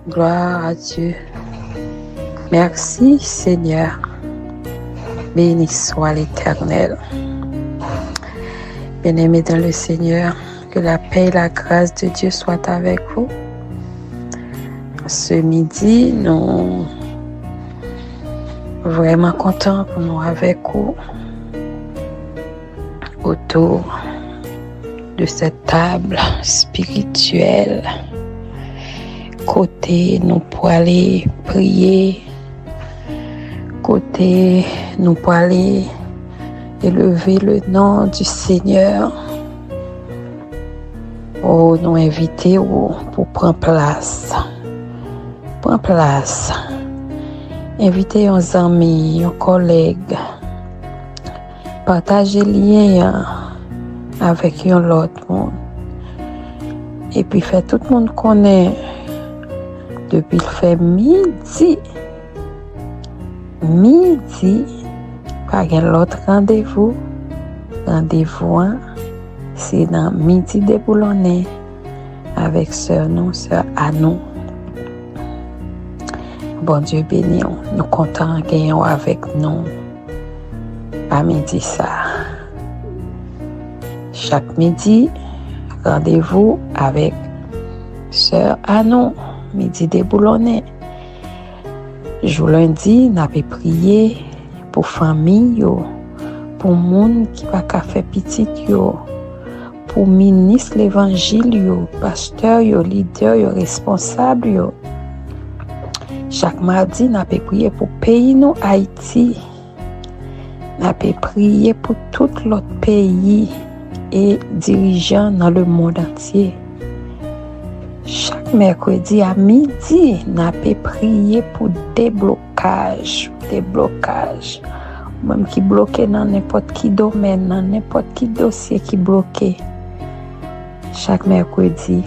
Gloire à Dieu. Merci Seigneur. Béni soit l'Éternel. Bien-aimés dans le Seigneur, que la paix et la grâce de Dieu soient avec vous. Ce midi, nous sommes vraiment contents pour nous avec vous autour de cette table spirituelle. Côté nous pour aller prier, côté nous pour aller élever le nom du Seigneur. Oh, nous inviter pour prendre place. Prendre place. Inviter nos amis, nos collègues. Partager lien avec l'autre monde. Et puis faire tout le monde connaît depuis le fait midi, pas l'autre rendez-vous, c'est dans midi déboulonné avec sœur Anou. Bon Dieu béni, nous comptons gagner avec nous à midi ça. Chaque midi, rendez-vous avec sœur Anou. Midi déboulonné. Jour lundi, n'a pas prié pour famille, pour monde qui va faire petit, pour ministre l'évangile, pasteur, leader, responsable. Chaque mardi, n'a pas prié pour pays nous Haïti. N'a pas prié pour tout l'autre pays et dirigeants dans le monde entier. Chaque mercredi à midi, nous avons prié pour déblocage. Même qui bloqué dans n'importe qui domaine, dans n'importe qui dossier qui bloqué. Chaque mercredi,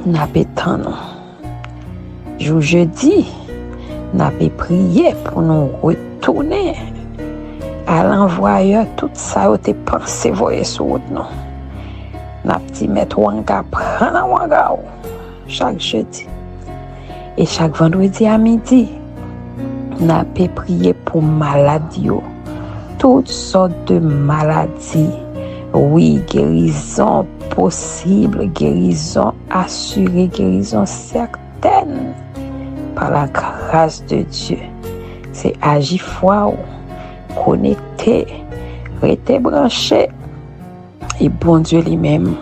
nous avons temps. Jeudi, nous avons prié pour nous retourner à l'envoyeur tout ça, vous avez pensé voyer sur nous. Nous avons mettre Wanga, prendre Wanga chaque jeudi. Et chaque vendredi à midi, nous avons prié pour maladies, toutes sortes de maladies. Oui, guérison possible, guérison assurée, guérison certaine par la grâce de Dieu. C'est agir foi, connecté, rester branché. Et bon Dieu lui-même,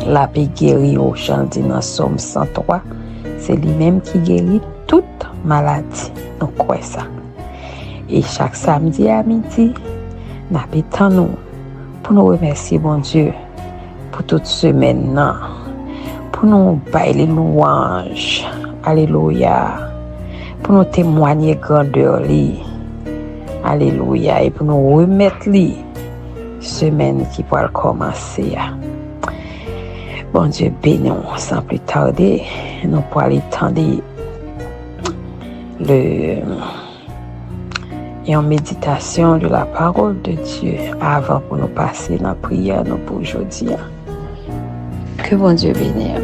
la paix guérit au chant dans Somme 103. C'est lui-même qui guérit toute maladie. Nous croyons ça. Et chaque samedi à midi, nous avons pour nous remercier bon Dieu pour toute semaine. Pour nous bailler les louanges. Alléluia. Pour nous témoigner grandeur. Alléluia. Et pour nous remettre semaine qui va commencer. Bon Dieu béni, sans plus tarder, nous pourrons aller tendre en méditation de la parole de Dieu avant pour nous passer dans la prière nous pour aujourd'hui. Que bon Dieu bénisse.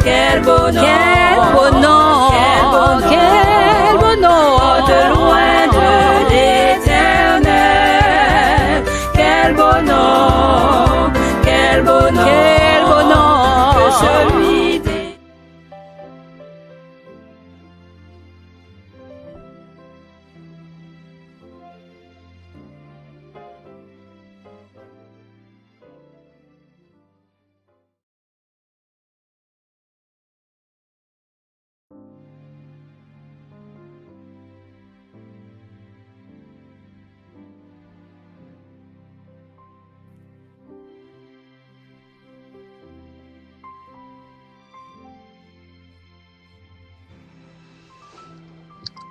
Quel beau nom, quel beau nom, de loin de l'Éternel. Quel beau nom, quel beau nom, que celui des...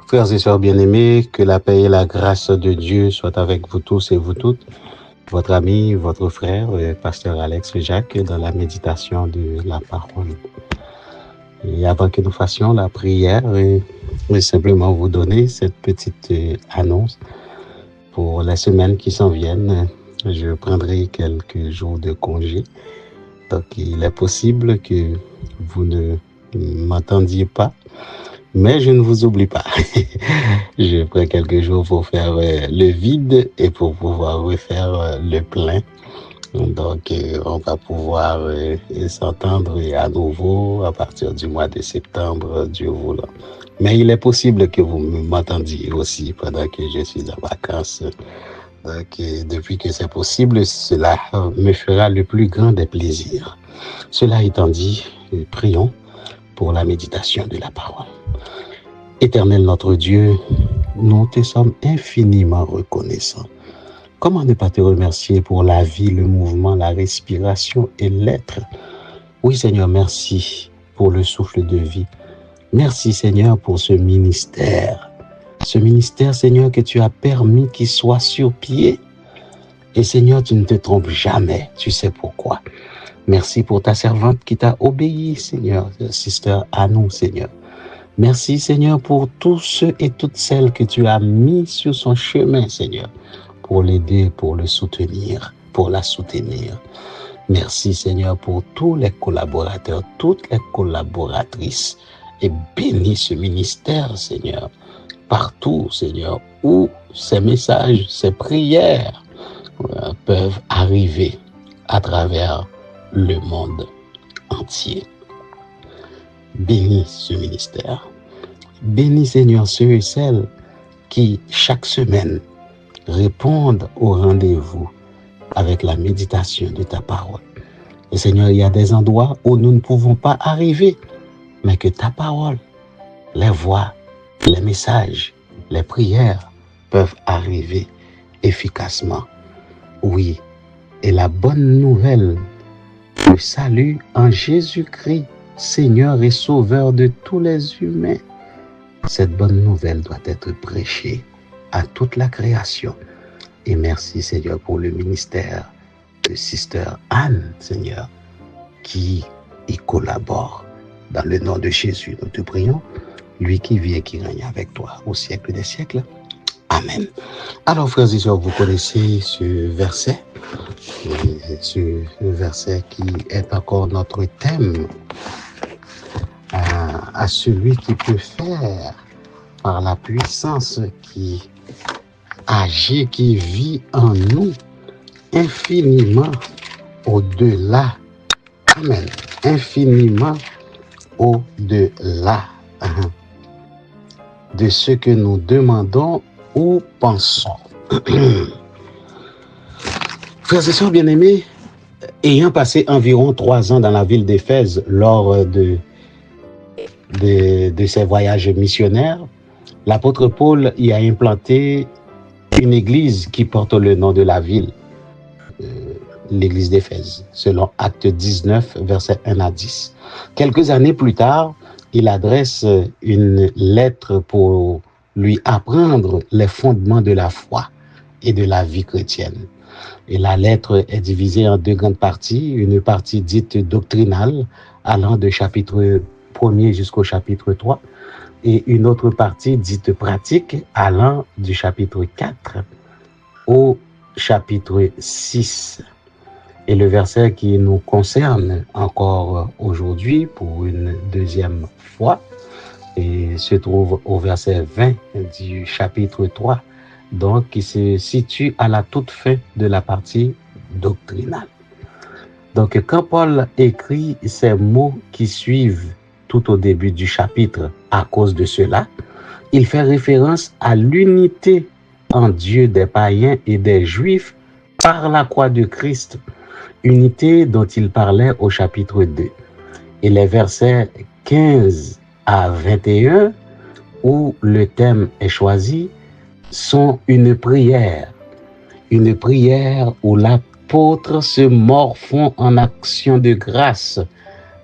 Frères et sœurs bien-aimés, que la paix et la grâce de Dieu soient avec vous tous et vous toutes. Votre ami, votre frère, pasteur Alex Jacques, dans la méditation de la parole. Et avant que nous fassions la prière, je vais simplement vous donner cette petite annonce. Pour les semaines qui s'en viennent, je prendrai quelques jours de congé. Donc, il est possible que vous ne m'entendiez pas, mais je ne vous oublie pas. Je prends quelques jours pour faire le vide et pour pouvoir refaire le plein. Donc, on va pouvoir s'entendre à nouveau à partir du mois de septembre, Dieu voulant. Mais il est possible que vous m'entendiez aussi pendant que je suis en vacances. Donc, depuis que c'est possible, cela me fera le plus grand des plaisirs. Cela étant dit, prions pour la méditation de la parole. Éternel notre Dieu, nous te sommes infiniment reconnaissants. Comment ne pas te remercier pour la vie, le mouvement, la respiration et l'être? Oui, Seigneur, merci pour le souffle de vie. Merci, Seigneur, pour ce ministère. Ce ministère, Seigneur, que tu as permis qu'il soit sur pied. Et Seigneur, tu ne te trompes jamais. Tu sais pourquoi. Merci pour ta servante qui t'a obéi, Seigneur, sister Annou, Seigneur. Merci, Seigneur, pour tous ceux et toutes celles que tu as mis sur son chemin, Seigneur, pour l'aider, pour le soutenir, pour la soutenir. Merci, Seigneur, pour tous les collaborateurs, toutes les collaboratrices. Et bénis ce ministère, Seigneur, partout, Seigneur, où ces messages, ces prières peuvent arriver à travers le monde entier. Bénis ce ministère. Bénis, Seigneur, ceux et celles qui, chaque semaine, répondent au rendez-vous avec la méditation de ta parole. Et Seigneur, il y a des endroits où nous ne pouvons pas arriver, mais que ta parole, les voix, les messages, les prières peuvent arriver efficacement. Oui, et la bonne nouvelle, le salut en Jésus-Christ, Seigneur et Sauveur de tous les humains, cette bonne nouvelle doit être prêchée à toute la création. Et merci, Seigneur, pour le ministère de Sister Anne, Seigneur, qui y collabore. Dans le nom de Jésus, nous te prions, lui qui vit et qui règne avec toi au siècle des siècles. Amen. Alors, frères et sœurs, vous connaissez ce verset qui est encore notre thème, à celui qui peut faire par la puissance qui agit, qui vit en nous infiniment au-delà. Amen. Infiniment au-delà de ce que nous demandons ou pensons. Frères et sœurs bien-aimés, ayant passé environ 3 ans dans la ville d'Éphèse lors de ses voyages missionnaires, l'apôtre Paul y a implanté une église qui porte le nom de la ville, l'église d'Éphèse, selon Actes 19, versets 1 à 10. Quelques années plus tard, il adresse une lettre pour lui apprendre les fondements de la foi et de la vie chrétienne. Et la lettre est divisée en 2 grandes parties, une partie dite doctrinale, allant de chapitre 1er jusqu'au chapitre 3, et une autre partie dite pratique, allant du chapitre 4 au chapitre 6. Et le verset qui nous concerne encore aujourd'hui pour une deuxième fois et se trouve au verset 20 du chapitre 3, donc qui se situe à la toute fin de la partie doctrinale. Donc quand Paul écrit ces mots qui suivent tout au début du chapitre à cause de cela, il fait référence à l'unité en Dieu des païens et des juifs par la croix de Christ, unité dont il parlait au chapitre 2. Et les versets 15 à 21, où le thème est choisi, sont une prière où l'apôtre se morfond en action de grâce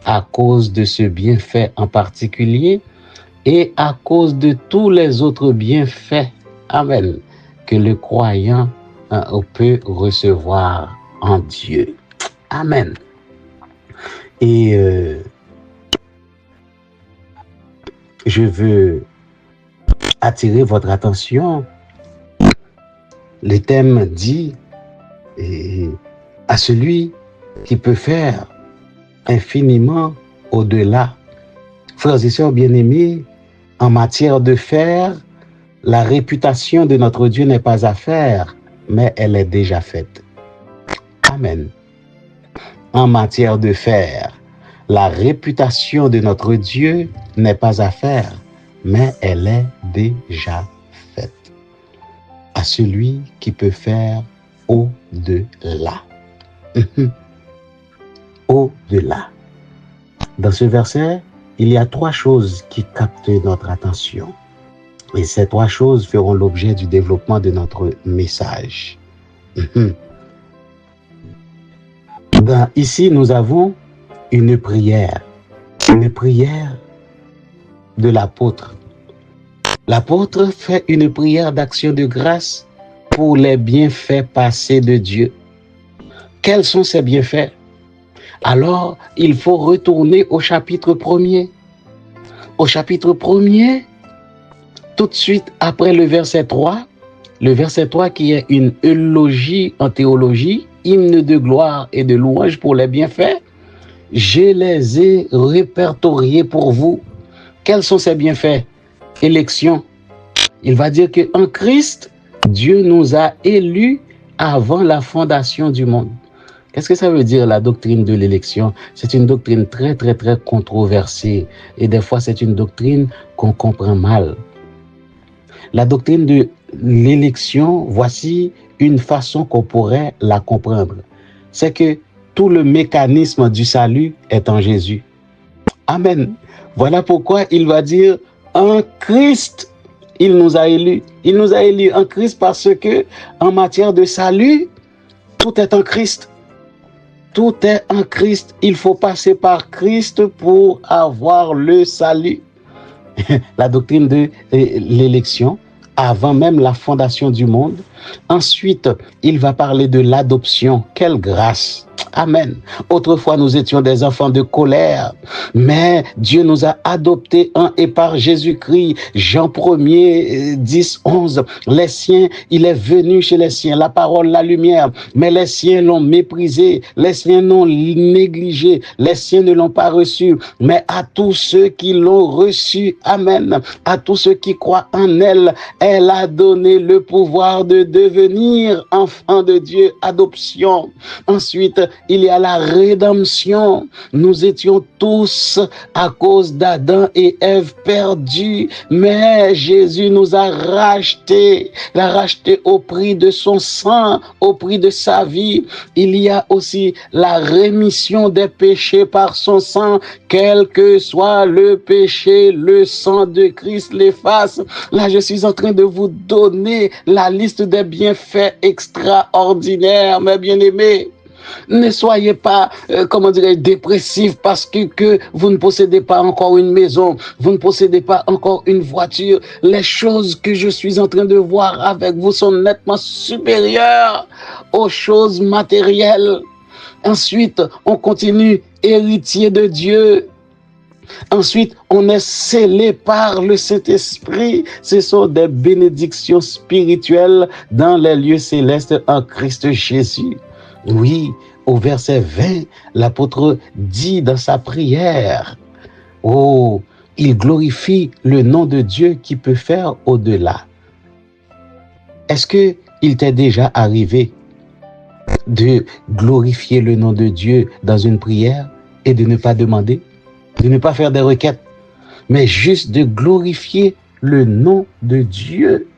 à cause de ce bienfait en particulier et à cause de tous les autres bienfaits, amen, que le croyant peut recevoir en Dieu. Amen. Et je veux attirer votre attention Le thème dit à celui qui peut faire infiniment au-delà. Frères et sœurs bien-aimés, en matière de faire, la réputation de notre Dieu n'est pas à faire, mais elle est déjà faite. Amen. En matière de faire, la réputation de notre Dieu n'est pas à faire, mais elle est déjà faite. À celui qui peut faire au-delà. Au-delà. Dans ce verset, il y a 3 choses qui captent notre attention. Et ces 3 choses feront l'objet du développement de notre message. Ici, nous avons une prière de l'apôtre. L'apôtre fait une prière d'action de grâce pour les bienfaits passés de Dieu. Quels sont ces bienfaits? Alors, il faut retourner au chapitre 1er. Au chapitre 1er, tout de suite après le verset 3 qui est une eulogie en théologie, hymne de gloire et de louange pour les bienfaits, je les ai répertoriés pour vous. Quels sont ces bienfaits? Élection. Il va dire qu'en Christ, Dieu nous a élus avant la fondation du monde. Qu'est-ce que ça veut dire la doctrine de l'élection? C'est une doctrine très controversée et des fois c'est une doctrine qu'on comprend mal. La doctrine de l'élection, voici une façon qu'on pourrait la comprendre. C'est que tout le mécanisme du salut est en Jésus. Amen. Voilà pourquoi il va dire en Christ, il nous a élus. Il nous a élus en Christ parce que en matière de salut, tout est en Christ. Tout est en Christ. Il faut passer par Christ pour avoir le salut. La doctrine de l'élection, avant même la fondation du monde. Ensuite, il va parler de l'adoption. Quelle grâce! Amen. Autrefois, nous étions des enfants de colère, mais Dieu nous a adoptés en et par Jésus-Christ. Jean 1er, 10, 11. Les siens, il est venu chez les siens, la parole, la lumière, mais les siens l'ont méprisé, les siens l'ont négligé, les siens ne l'ont pas reçu, mais à tous ceux qui l'ont reçu, amen, à tous ceux qui croient en elle, elle a donné le pouvoir de devenir enfants de Dieu, adoption. Ensuite, il y a la rédemption. Nous étions tous à cause d'Adam et Ève perdus, mais Jésus nous a rachetés, l'a racheté au prix de son sang, au prix de sa vie. Il y a aussi la rémission des péchés par son sang, quel que soit le péché, le sang de Christ l'efface. Là, je suis en train de vous donner la liste des bienfaits extraordinaires, mes bien-aimés. Ne soyez pas, dépressifs parce que vous ne possédez pas encore une maison, vous ne possédez pas encore une voiture. Les choses que je suis en train de voir avec vous sont nettement supérieures aux choses matérielles. Ensuite, on continue, héritier de Dieu. Ensuite, on est scellé par le Saint-Esprit. Ce sont des bénédictions spirituelles dans les lieux célestes en Christ Jésus. Oui, au verset 20, l'apôtre dit dans sa prière, oh, il glorifie le nom de Dieu qui peut faire au-delà. Est-ce qu'il t'est déjà arrivé de glorifier le nom de Dieu dans une prière et de ne pas demander, de ne pas faire des requêtes, mais juste de glorifier le nom de Dieu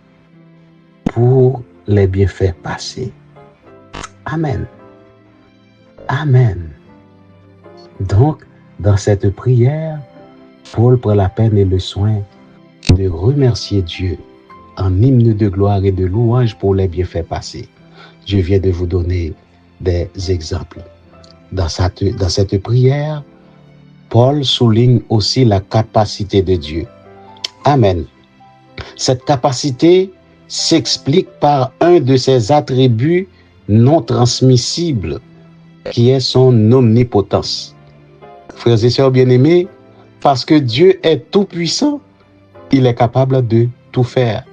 pour les bienfaits passés? Amen. Amen. Donc, dans cette prière, Paul prend la peine et le soin de remercier Dieu en hymne de gloire et de louange pour les bienfaits passés. Je viens de vous donner des exemples. Dans cette prière, Paul souligne aussi la capacité de Dieu. Amen. Cette capacité s'explique par un de ses attributs non transmissibles, qui est son omnipotence. Frères et sœurs bien-aimés, parce que Dieu est tout puissant, il est capable de tout faire.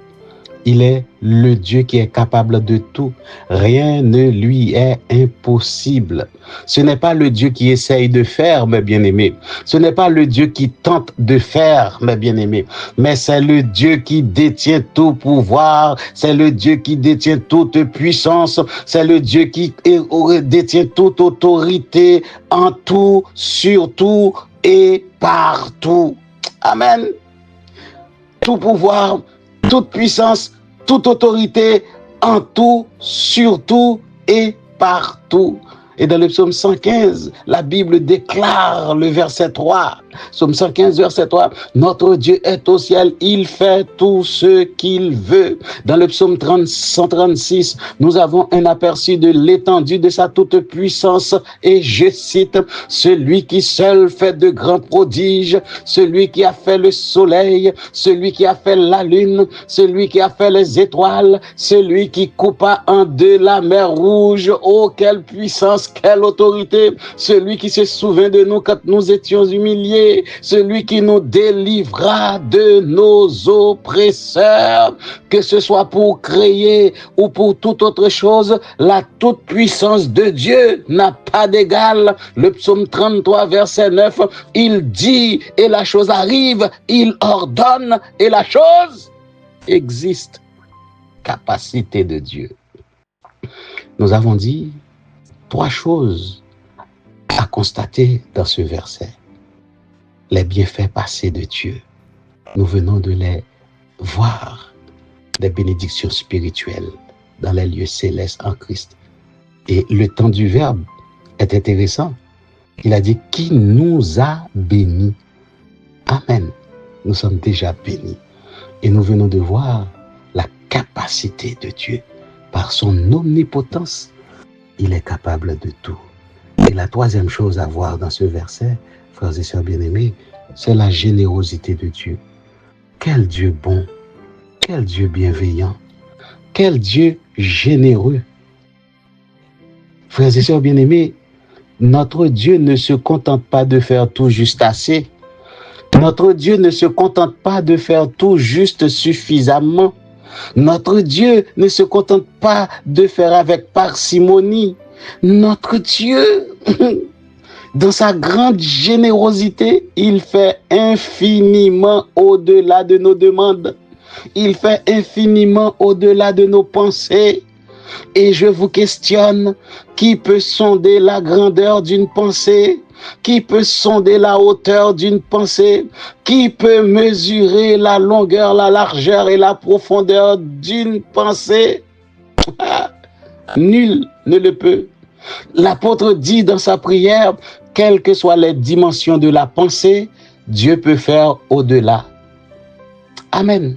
Il est le Dieu qui est capable de tout. Rien ne lui est impossible. Ce n'est pas le Dieu qui essaye de faire, mes bien-aimés. Ce n'est pas le Dieu qui tente de faire, mes bien-aimés. Mais c'est le Dieu qui détient tout pouvoir. C'est le Dieu qui détient toute puissance. C'est le Dieu qui détient toute autorité en tout, sur tout et partout. Amen. Tout pouvoir, toute puissance, toute autorité, en tout, sur tout et partout. Et dans le psaume 115, la Bible déclare le verset 3. Psaume 115, verset 3. Notre Dieu est au ciel, il fait tout ce qu'il veut. Dans le psaume 136, nous avons un aperçu de l'étendue de sa toute puissance. Et je cite, celui qui seul fait de grands prodiges, celui qui a fait le soleil, celui qui a fait la lune, celui qui a fait les étoiles, celui qui coupa en deux la mer rouge. Oh, quelle puissance, quelle autorité, celui qui se souvint de nous quand nous étions humiliés, celui qui nous délivra de nos oppresseurs, que ce soit pour créer ou pour toute autre chose, la toute-puissance de Dieu n'a pas d'égal. Le psaume 33, verset 9, il dit et la chose arrive, il ordonne et la chose existe. Capacité de Dieu. Nous avons dit 3 choses à constater dans ce verset. Les bienfaits passés de Dieu. Nous venons de les voir, des bénédictions spirituelles dans les lieux célestes en Christ. Et le temps du verbe est intéressant. Il a dit qui nous a bénis. Amen. Nous sommes déjà bénis. Et nous venons de voir la capacité de Dieu. Par son omnipotence, il est capable de tout. Et la 3e chose à voir dans ce verset, frères et sœurs bien-aimés, c'est la générosité de Dieu. Quel Dieu bon, quel Dieu bienveillant, quel Dieu généreux. Frères et sœurs bien-aimés, notre Dieu ne se contente pas de faire tout juste assez. Notre Dieu ne se contente pas de faire tout juste suffisamment. Notre Dieu ne se contente pas de faire avec parcimonie. Notre Dieu, dans sa grande générosité, il fait infiniment au-delà de nos demandes. Il fait infiniment au-delà de nos pensées. Et je vous questionne, qui peut sonder la grandeur d'une pensée? Qui peut sonder la hauteur d'une pensée? Qui peut mesurer la longueur, la largeur et la profondeur d'une pensée? Nul ne le peut. L'apôtre dit dans sa prière, quelles que soient les dimensions de la pensée, Dieu peut faire au-delà. Amen.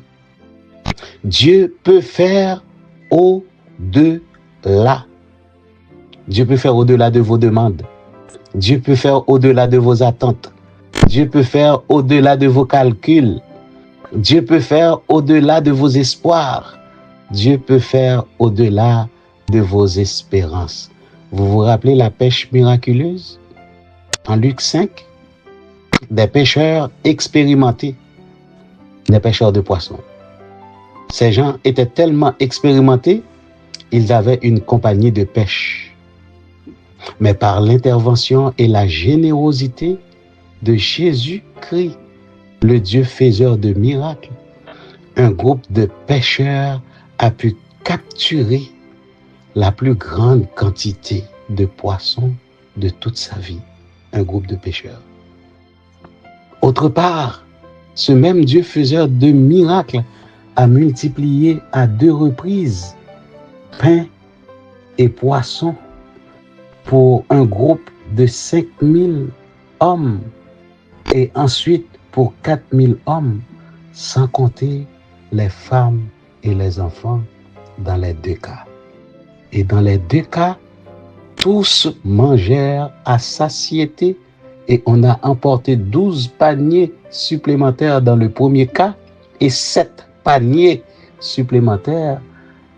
Dieu peut faire au-delà. Dieu peut faire au-delà de vos demandes. Dieu peut faire au-delà de vos attentes. Dieu peut faire au-delà de vos calculs. Dieu peut faire au-delà de vos espoirs. Dieu peut faire au-delà de vos espérances. Vous vous rappelez la pêche miraculeuse? En Luc 5, des pêcheurs expérimentés, des pêcheurs de poissons. Ces gens étaient tellement expérimentés, ils avaient une compagnie de pêche. Mais par l'intervention et la générosité de Jésus-Christ, le Dieu faiseur de miracles, un groupe de pêcheurs a pu capturer la plus grande quantité de poissons de toute sa vie. Un groupe de pêcheurs. Autre part, ce même Dieu faiseur de miracles a multiplié à 2 reprises pain et poissons pour un groupe de 5000 hommes et ensuite pour 4000 hommes, sans compter les femmes et les enfants dans les 2 cas. Et dans les 2 cas, tous mangèrent à satiété et on a emporté 12 paniers supplémentaires dans le premier cas et 7 paniers supplémentaires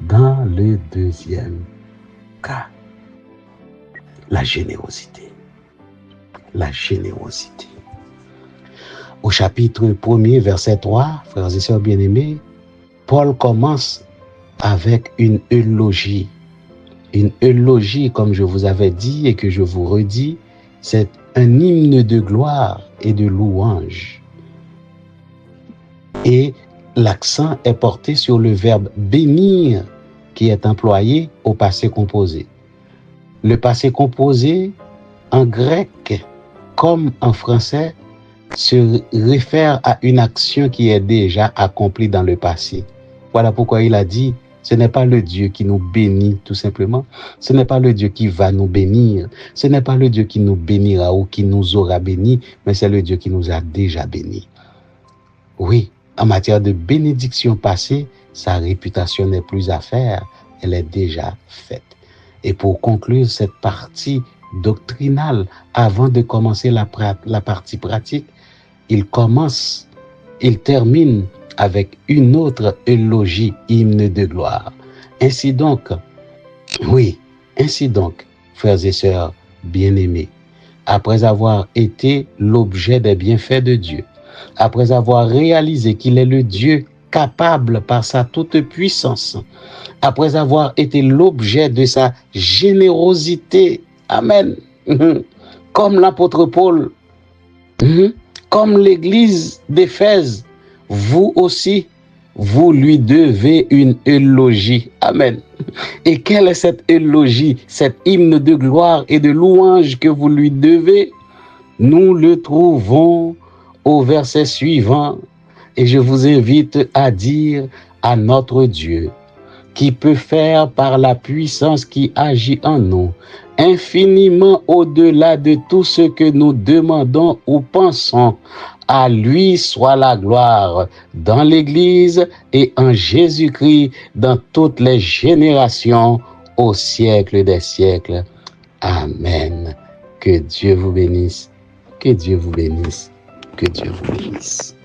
dans le deuxième cas. La générosité. La générosité. Au chapitre 1er, verset 3, frères et sœurs bien-aimés, Paul commence avec une eulogie. Une eulogie, comme je vous avais dit et que je vous redis, c'est un hymne de gloire et de louange. Et l'accent est porté sur le verbe bénir qui est employé au passé composé. Le passé composé, en grec comme en français, se réfère à une action qui est déjà accomplie dans le passé. Voilà pourquoi il a dit, ce n'est pas le Dieu qui nous bénit tout simplement, ce n'est pas le Dieu qui va nous bénir, ce n'est pas le Dieu qui nous bénira ou qui nous aura bénis, mais c'est le Dieu qui nous a déjà bénis. Oui, en matière de bénédiction passée, sa réputation n'est plus à faire, elle est déjà faite. Et pour conclure cette partie doctrinale, avant de commencer la partie pratique, il termine avec une autre eulogie, hymne de gloire. Ainsi donc, frères et sœurs bien-aimés, après avoir été l'objet des bienfaits de Dieu, après avoir réalisé qu'il est le Dieu capable par sa toute puissance, après avoir été l'objet de sa générosité, amen, comme l'apôtre Paul, comme l'église d'Éphèse, vous aussi, vous lui devez une eulogie. Amen. Et quelle est cette eulogie, cet hymne de gloire et de louange que vous lui devez? Nous le trouvons au verset suivant. Et je vous invite à dire à notre Dieu, qui peut faire par la puissance qui agit en nous, infiniment au-delà de tout ce que nous demandons ou pensons. À lui soit la gloire dans l'Église et en Jésus-Christ dans toutes les générations au siècle des siècles. Amen. Que Dieu vous bénisse, que Dieu vous bénisse, que Dieu vous bénisse.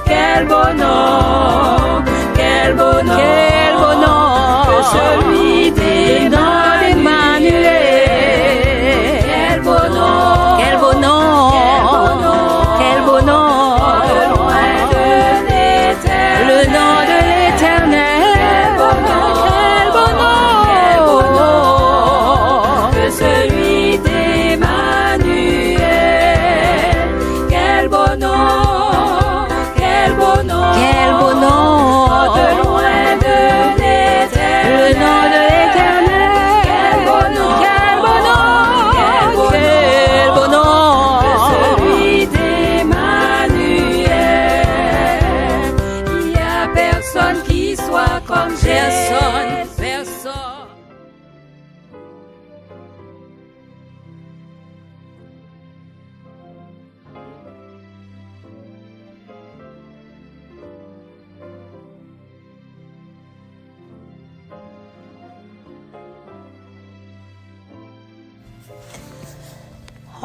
Quel beau nom, quel beau nom, quel beau nom, que celui d'Emmanuel. Quel beau nom, quel beau nom, quel beau nom, de loin de l'éternel, le nom de l'éternel. Quel beau nom, que celui d'Emmanuel. Quel beau nom. Quel beau nom, de loin de l'éternel, le nom de l'éternel. Quel beau nom, quel beau nom, quel beau nom, que celui d'Emmanuel. Il n'y a personne qui soit comme personne, personne.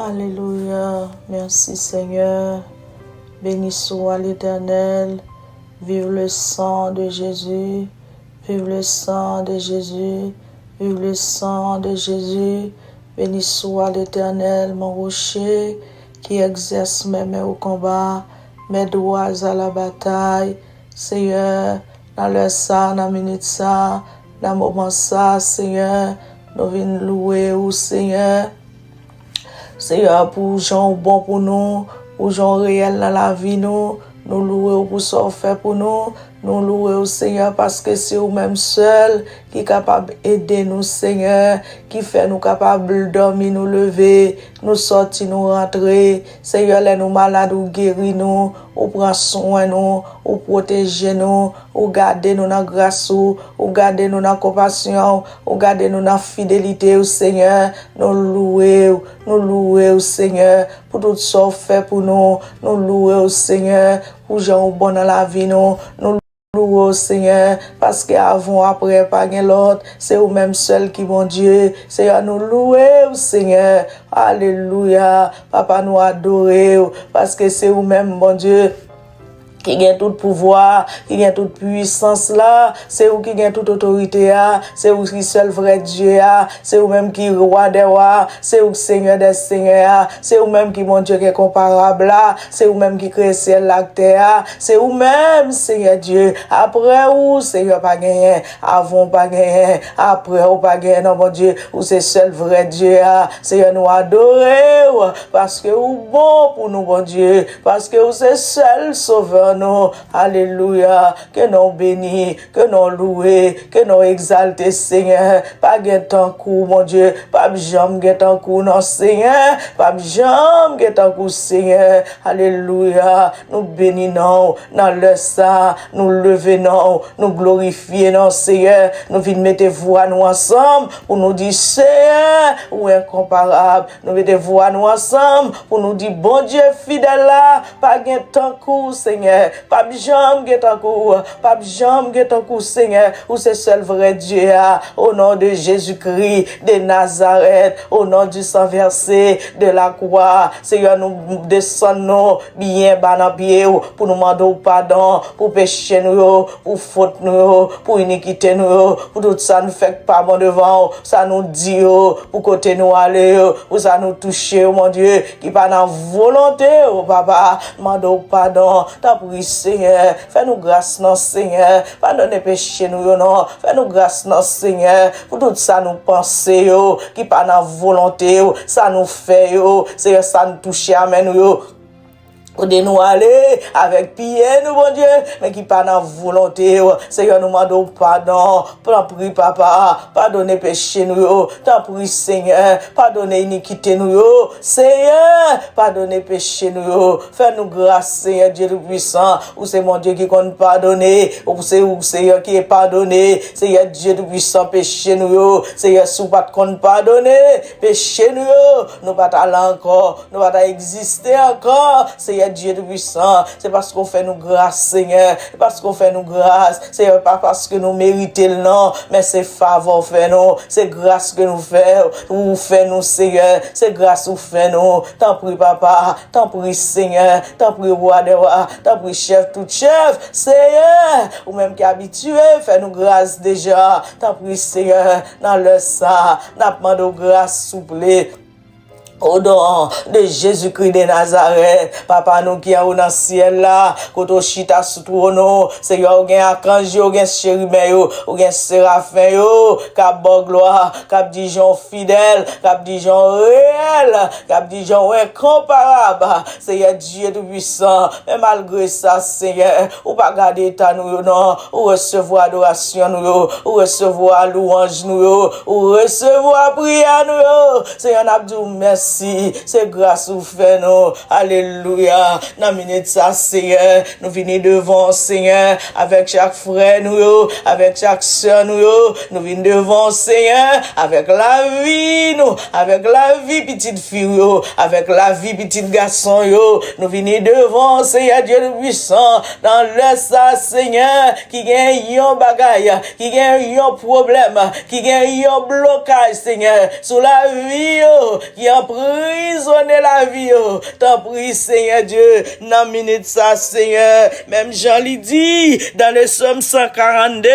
Alléluia, merci Seigneur, béni soit l'Éternel, vive le sang de Jésus, vive le sang de Jésus, vive le sang de Jésus, béni soit l'Éternel, mon rocher, qui exerce mes mains au combat, mes doigts à la bataille, Seigneur, dans le ça, dans la minute ça, dans le moment ça, Seigneur, nous venons louer au Seigneur. Seigneur, pour Jean bon pour nous, ou gens réels dans la vie nous louer pour ça fait pour nous louer au Seigneur parce que c'est vous même seul qui est capable d'aider nous Seigneur, qui fait nous capables de dormir, nous lever, nous sortir, nous rentrer. Seigneur, les nous malades ou guérir nous, ou prend soin nous, ou protéger nous, ou garder nous dans grâce ou garder nous dans compassion, ou garder nous dans fidélité au Seigneur. Nous louer au Seigneur pour tout ça fait pour nous louer au Seigneur pour gens bon dans la vie nous louer au Seigneur parce qu'avant après pas gain l'autre c'est vous même seul qui bon Dieu Seigneur nous louer au Seigneur alléluia papa nous adorer parce que c'est vous même bon Dieu qui gagne tout pouvoir, qui gagne toute puissance là, c'est vous qui gagne toute autorité là, c'est vous qui seul vrai Dieu là, c'est vous même qui roi des rois, c'est vous Seigneur des seigneurs, c'est vous même qui mon Dieu qui est comparable là, c'est vous même qui crée ciel la terre, c'est vous même Seigneur Dieu, après vous Seigneur pas gagné, avant pas gagné, après ou pas gagné non mon Dieu, vous c'est seul vrai Dieu là, Seigneur nous adorer parce que vous bon pour nous bon Dieu, parce que vous c'est seul sauveur non, alléluia, que nous bénis, que nous louer, que nous exalter Seigneur, pas guettant coup mon Dieu, pas jamais guettant coup non Seigneur, pas jamais guettant coup Seigneur, alléluia, nous bénissons dans le ça, nous levons, nous glorifions non Seigneur, nous venons mettre voix nous ensemble pour nous dire Seigneur, ou incomparable, nous mettons voix nous ensemble pour nous dire bon Dieu fidèle là, pas guettant coup Seigneur, pas jamais guettant Seigneur, ou c'est seul vrai Dieu, au nom de Jésus-Christ de Nazareth, au nom du sang versé de la croix, Seigneur, nous descendons bien bas dans pied pour nous demander pardon, pour péché nous, pour faute nous, pour iniquité nous, pour tout ça nous fait pas bon devant, ça nous dit, pour côté nous aller, pour ça nous toucher, mon Dieu, qui pas dans volonté, papa, demande pardon, oui Seigneur, fais-nous grâce non Seigneur, pardonne péché nous non, fais-nous grâce non Seigneur, pour tout ça nous penser qui pas dans volonté ça nous fait Seigneur ça nous touche amen de nous aller avec pied nous bon Dieu mais qui pas dans volonté Seigneur nous demandons pardon t'en prie papa pardonner péché nous t'en prie Seigneur pardonner iniquité nous Seigneur pardonner péché nous fais-nous grâce Seigneur Dieu puissant ou c'est mon Dieu qui compte pardonner ou c'est Seigneur qui est pardonné Seigneur Dieu puissant péché nous Seigneur sous pas compte pardonner péché nous pas aller encore nous pas exister encore Seigneur Dieu de puissant, c'est parce qu'on fait nous grâce, Seigneur, parce qu'on fait nous grâce, c'est pas parce que nous méritons le nom, mais c'est faveur fait nous, c'est grâce que nous fait nous, Seigneur, c'est grâce nous fait nous, t'en prie papa, t'en prie Seigneur, t'en prie roi des rois, t'en prie chef, tout chef, Seigneur, ou même qui est habitué, fais nous grâce déjà, t'en prie Seigneur, dans le sang, n'a pas de grâce souple. Au nom de Jésus-Christ de Nazareth, papa nous qui est dans le ciel là, koto chita sous trône, Seigneur, ou gen archange, ou gen chérubin, ou gen séraphin, kap bon gloire, kap dijon fidèle, kap dijon réel, kap dijon incomparable, Seigneur Dieu tout puissant, mais malgré ça, Seigneur, ou pas garder état nous, non, ou recevoir adoration nous, ou recevoir louange nous, ou recevoir prière nous, Seigneur, n'abdou merci. C'est grâce au fait nous. Alléluia. Dans minute ça, Seigneur, nous venons devant, Seigneur, avec chaque frère nous, avec chaque soeur nous venons devant, Seigneur, avec la vie nous, avec la vie petite fille, avec la vie petit garçon, nous venons devant, Seigneur Dieu le puissant, dans le ça, Seigneur, qui gagne un bagaille, qui gagne un problème, qui gagne un blocage, Seigneur, sur la vie, qui en prisonner la vie, t'en prie, Seigneur Dieu, dans minute ça, Seigneur, même Jean lui dit, dans le Psaume 142,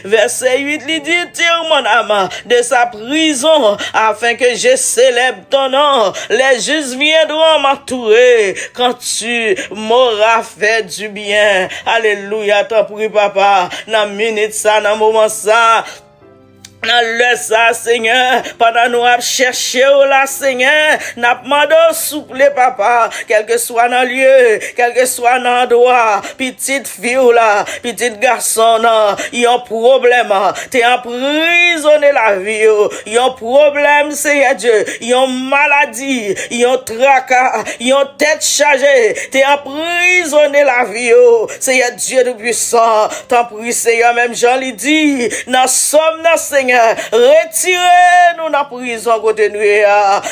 verset 8, lui dit, tire mon âme de sa prison, afin que je célèbre ton nom, les justes viendront m'entourer, quand tu m'auras fait du bien, alléluia, t'en prie, papa, dans minute ça, dans moment ça, Dans le ça, Seigneur, pendant nous à chercher là, Seigneur, n'a demandé souple, papa, quel que soit dans le lieu, quel que soit dans l'endroit, petite fille là, petit garçon là, y a un problème, t'es emprisonné la vie, y a un problème, Seigneur Dieu, y a une maladie, y a un tracas, y a une tête chargée, t'es emprisonné la vie, Seigneur Dieu de puissant, t'en prie, Seigneur, même Jean lui dit, dans somme, dans Seigneur, retirez-nous dans la prison côté nous,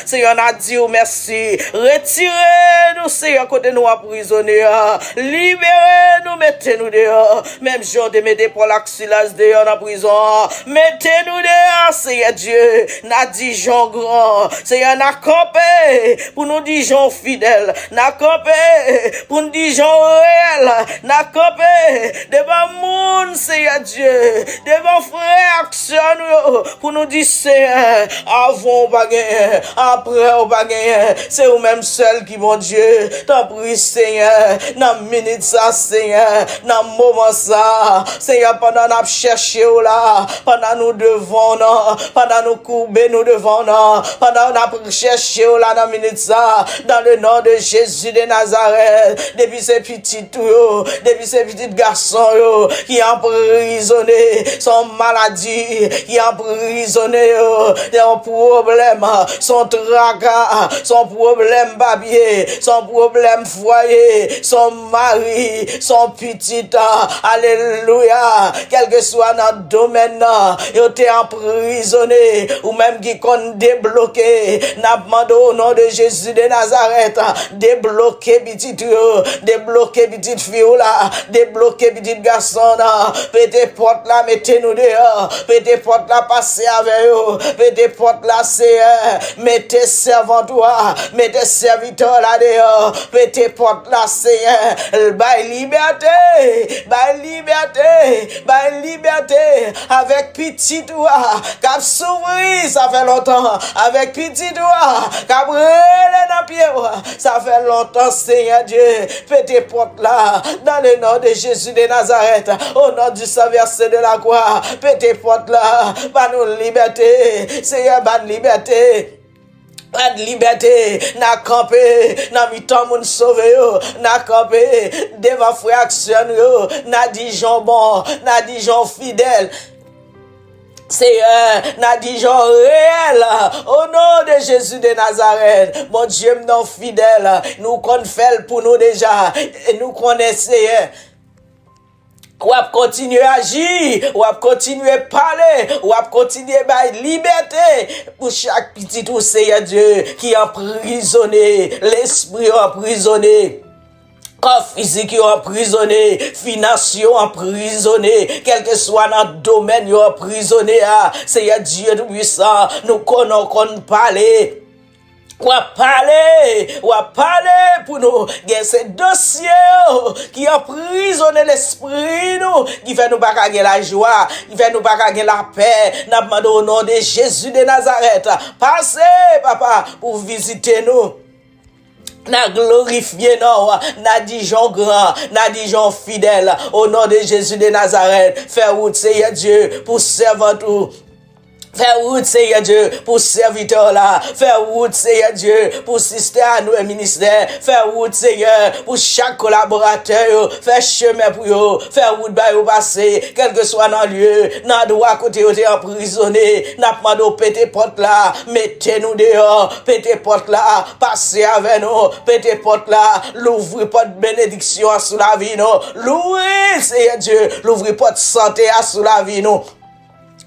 Seigneur, on a dit merci, retirez-nous, Seigneur, côté nous emprisonnés, libérez-nous, mettez-nous dehors, même Jean de mettez pour l'axilas dehors dans la prison, mettez-nous dehors, Seigneur Dieu, n'a dit Jean grand, Seigneur, n'a campé, pour nous dire Jean fidèle, n'a campé, pour nous dire Jean réel, n'a campé, devant monde, Seigneur Dieu, devant frère, action, pour nous dire, Seigneur, avant on va gagner, après on va gagner, c'est vous-même seul qui, mon Dieu, t'en prie, Seigneur, dans minute ça, Seigneur, dans moment ça, Seigneur, pendant nous chercher là, pendant nous devant, pendant nous courber nous devant, pendant nous chercher là, dans minute ça, dans le nom de Jésus de Nazareth, depuis ces petits tout, depuis ces petits garçons, qui emprisonnés, son maladie, qui emprisonné, un problème, son tracas, son problème babier, son problème foyer, son mari, son petit, alléluia, quel que soit dans le domaine, il était emprisonné, ou même qui compte débloqué, n'a demandé au nom de Jésus de Nazareth, débloquer petit, débloquer petite fille là, débloquer petit garçon là, pété porte là, mettez-nous dehors, pété porte là, passez avec eux, pété porte là, Seigneur, mettez servant toi, mettez serviteur là dehors, pété porte là, Seigneur, bail liberté, avec petit toi, cap s'ouvrir, ça fait longtemps, avec petit toi, cap relé dans pied, ça fait longtemps, Seigneur Dieu, pété porte là, dans le nom de Jésus de Nazareth, au nom du Saint verset de la croix, pété porte là, pas nous liberté, Seigneur, pas de liberté. Pas de liberté, n'a campé, n'a mis tant moun sauvé yo, n'a campé, devant frère action yo, n'a dit jambon, n'a dit gens fidèle. Seigneur, n'a dit gens réel, au nom de Jésus de Nazareth, mon Dieu, non fidèle, nous qu'on fait pour nous déjà, et nous connaissons, ou à continuer à agir, ou à continuer à parler, ou à continuer à liberté pour chaque petit tout Seigneur Dieu qui est emprisonné, l'esprit emprisonné. Corps physique emprisonné, finances emprisonné, quel que soit notre domaine emprisonné, Seigneur Dieu tout puissant, nous connaissons parler. Ou à parler pour nous, il ces dossiers qui emprisonnent l'esprit nous, qui fait nous pas gagner la joie, qui fait nous pas gagner la paix. Nous demandons au nom de Jésus de Nazareth, passez, papa, pour visiter nous. N'a glorifié non, n'a dit Jean grand, n'a dit Jean fidèle, au nom de Jésus de Nazareth, faire route, Seigneur Dieu, pour servir tout. Faire route, Seigneur Dieu, pour serviteur là. Faire route, Seigneur Dieu, pour sister à nous et ministère. Faire route, Seigneur, pour chaque collaborateur. Faire chemin pour eux. Faire route, bah, vous passer. Quel que soit dans le lieu. Dans le droit côté, vous êtes emprisonné. N'a pas de pété porte là. Mettez-nous dehors. Pété porte là. Passez avec nous. Pété porte là. L'ouvrir porte bénédiction sous la vie, nous. L'ouvrir, Seigneur Dieu. L'ouvrir porte santé sous la vie, nous.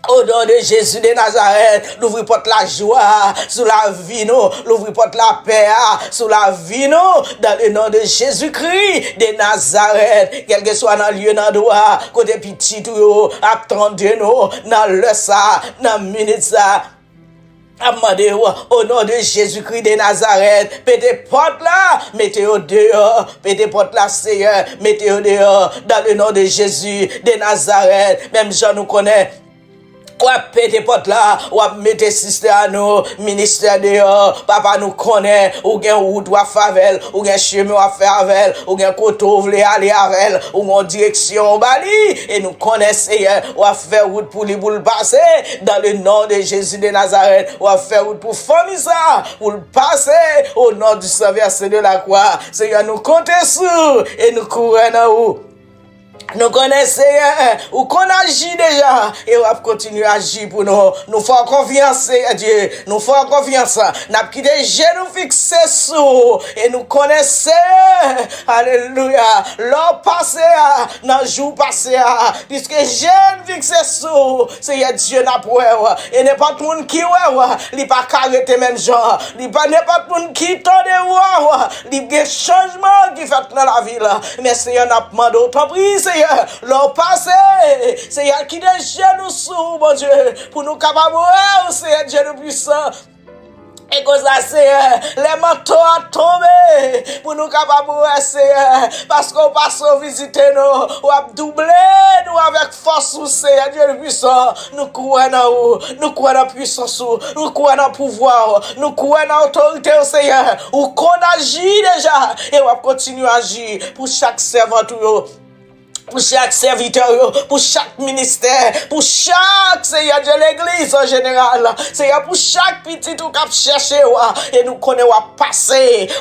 Au nom de Jésus de Nazareth, l'ouvrir porte la joie sous la vie, nous. L'ouvrir porte la paix sous la vie, nous. Dans le nom de Jésus-Christ de Nazareth, quel que soit dans le lieu, dans le droit, côté petit, tout, attendez-nous, dans le ça, dans le minute ça. Amandez-vous au nom de Jésus-Christ de Nazareth. Pété porte là, mettez-vous dehors. Pété porte là, Seigneur, mettez-vous dehors. Dans le nom de Jésus de Nazareth, même Jean nous connaît. Ou a pété porte là, ou a mette sister à nous, ministère dehors, papa nous connaît, ou gen route ou a favel, ou gen chemin ou a faire avec, ou gen koto ou vle aller avec, ou gen direction bali, et nous connaissons, ou a faire route pour lui pour le passer, dans le nom de Jésus de Nazareth, ou a faire route pour famille ça, pour le passer, au nom du Saint-Verset de la croix, Seigneur, nous comptons sur, et nous courons dans où. Nous connaissons, ou qu'on agit déjà, et on va continuer à agir pour nous. Nous faisons confiance à Dieu. Nous faisons confiance. Nous avons quitté nous fixés sur, et nous connaissons, alléluia, l'heure passée, dans le jour passé, puisque j'ai fixé sur, c'est Dieu n'a pas, et n'est pas tout le monde qui il n'est pas carrété même genre, il n'est pas tout le monde qui tend de voir, il y a des changements qui fait dans la ville, mais Seigneur n'a pas demandé autant pris, Seigneur, l'heure passée, Seigneur qui déchire nous sous, mon Dieu, pour nous capables, Seigneur Dieu le puissant. Et que ça, Seigneur, les manteaux à tomber pour nous capables, Seigneur, parce qu'on passe à visiter nous, ou à doubler nous avec force, Seigneur Dieu le puissant. Nous croyons dans vous, nous croyons dans la puissance, nous croyons dans le pouvoir, nous croyons dans l'autorité, Seigneur, ou qu'on agit déjà, et on va continuer à agir pour chaque servant, pour chaque serviteur, pour chaque ministère, pour chaque Seigneur de l'église en général, Seigneur, pour chaque petit tout cap chercher, et nous connaissons,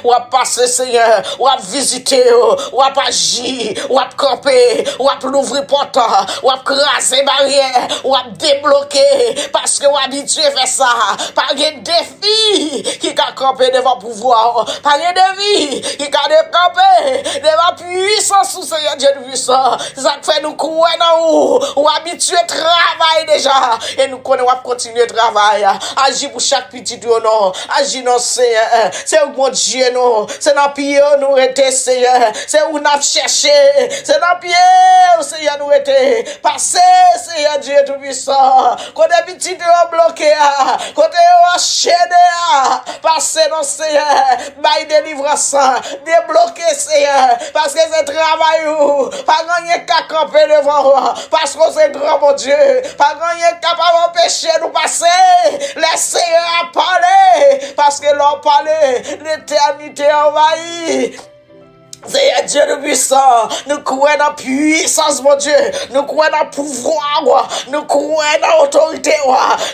ou à passer, Seigneur, ou à visiter, ou à agir, ou à camper, ou à l'ouvrir porte, ou à craser barrière, ou à débloquer, parce que ou habitué à faire ça, par un défi qui a campé devant pouvoir, par un défi qui a campé devant puissance, Seigneur Dieu puissant. Ça fait nous courir dans ou habitué à travailler déjà. Et nous connaissons à continuer à travailler. Agir pour chaque petit non. Agir non, Seigneur. C'est où mon Dieu, non. C'est dans le pied nous était, Seigneur. C'est où nous avons cherché. C'est dans le pied, Seigneur, nous était. Passez, Seigneur Dieu tout puissant. Quand des petits nous bloqués, quand des enchaînés, passez, non, Seigneur. Bail délivrance. Débloquer, Seigneur. Parce que c'est travail, pas gagner qu'à camper devant moi, parce que c'est grand, mon Dieu, pas gagner capable d'empêcher nous passer, laissez parler, parce que leur parler, l'éternité envahit. Seigneur Dieu de puissant, nous croyons dans la puissance, mon Dieu, nous croyons dans le pouvoir, nous croyons dans l'autorité,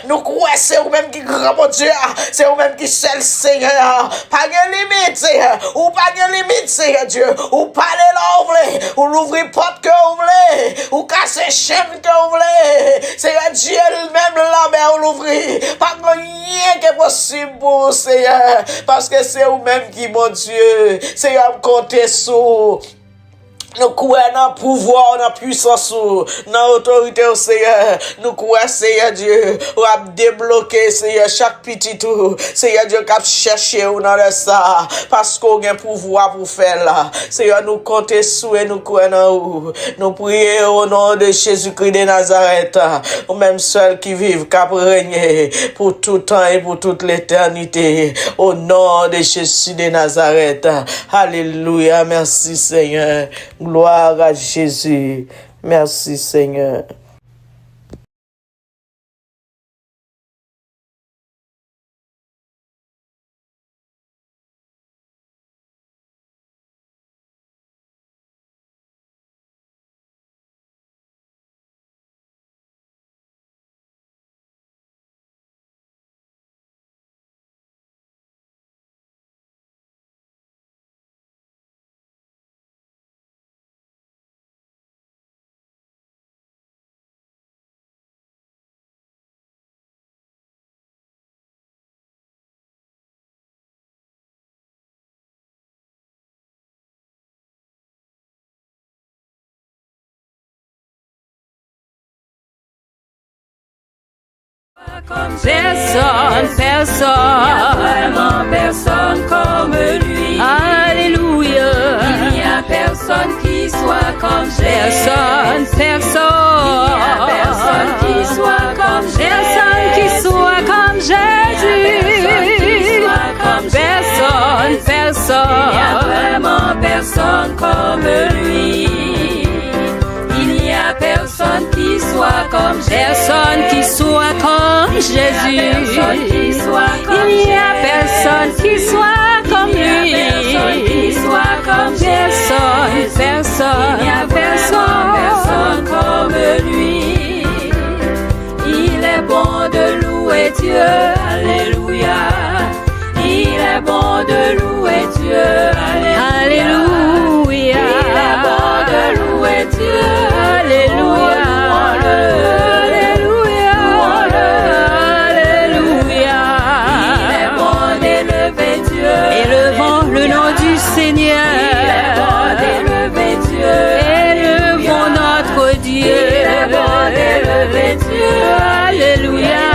nous croyons c'est vous-même qui grand, mon Dieu, c'est vous-même qui seul, Seigneur, pas de limite, Seigneur, ou pas de limite, Seigneur Dieu, ou parler là, vous voulez, ou l'ouvrir porte que vous voulez, ou casser chaîne que vous voulez, Seigneur Dieu, lui-même là, mais on l'ouvrir, pas de rien qui est possible pour Seigneur, parce que c'est vous-même qui, mon Dieu, Seigneur, comptez sur nous croyons dans le pouvoir, dans la puissance, dans l'autorité au Seigneur. Nous croyons, Seigneur Dieu, ou à débloquer, Seigneur, chaque petit tout. Seigneur Dieu, qui a cherché ou dans le ça. Parce qu'on a un pouvoir pour faire là. Seigneur, nous comptons sur et nous croyons dans vous. Nous prions au nom de Jésus-Christ de Nazareth. Au même seul qui vive, qui a régné pour tout temps et pour toute l'éternité. Au nom de Jésus de Nazareth. Alléluia. Merci, Seigneur. Gloire à Jésus. Merci Seigneur. Personne, vraiment personne comme lui. Alléluia. Il n'y a personne qui soit comme Jésus. Personne. Il n'y a personne qui soit comme Jésus. Personne qui soit comme Jésus. Personne. Il n'y a vraiment personne comme lui. Il n'y a personne. Personne qui soit comme Jésus. Personne qui soit comme Jésus. Il n'y a personne qui soit comme lui. Personne. Il n'y a personne comme lui. Il est bon de louer Dieu. Alléluia. Il est bon de louer Dieu. Alléluia. Il est bon de louer Dieu. Alléluia. Alléluia. Alléluia. Il est bon d'élever Dieu. Élevons le nom du Seigneur. Il est bon d'élever Dieu. Élevons notre Dieu. Il est bon d'élever Dieu. Alléluia.